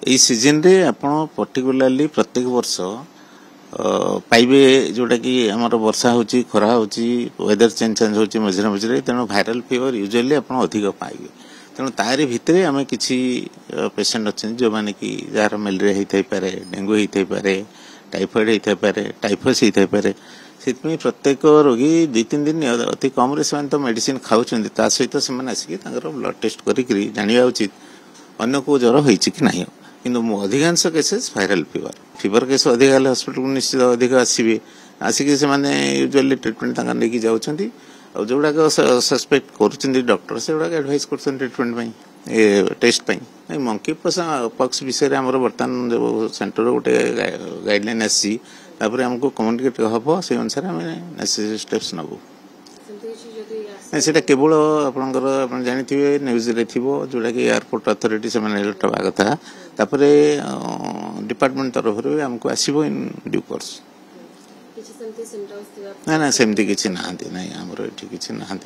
यही सीजन रे आपण पर्टिकुलरली प्रत्येक वर्ष पाइबे जोटा कि आमर वर्षा होची खरा होची वेदर चेंज होची मझिरे मझिरे तेणु भाइराल फीवर यूजुअली आपण अधिक पाइबे तेणु तारि भितरे आमे किछि पेशेंट अछन जो माने कि जार मलेरिया हेथै पारे डेंगू हेथै पारे टाइफॉइड हेथै पारे टाइफस हेथै पारे सेतमी प्रत्येक रोगी 2-3 दिन अति कम रे से तो मेडिसिन खाउछन ता सहित से माने आसी कि तांगर ब्लड टेस्ट करी जानिया उचित अन्य को ज्वर होइछि कि नाही किंतु अधिकांश केसेस भाइराल फीवर केस अधिक हॉस्पिटल को निश्चित अधिक आसवे आसिक से यूजुअली ट्रिटमेंट नहीं जाऊँगी और जोड़ाक सस्पेक्ट कर डॉक्टर से गुड़ाक एडवाइस कर ट्रिटमेंट टेस्ट मंकी पक्स विषय में बर्तमान जो सेंटर गोटे गाइडलाइन आसी आमको कम्युनिकेट हम से अनुसार आम नेसेसरी स्टेप्स नबू से केवल आप जानी न्यूज रे थी जोटा कि एयरपोर्ट अथॉरिटी से हवा कथा डिपार्टमेंट तरफ आमको आसो इन ड्यू कोर्स ना सेमती किसी ना आमर ये किसी ना।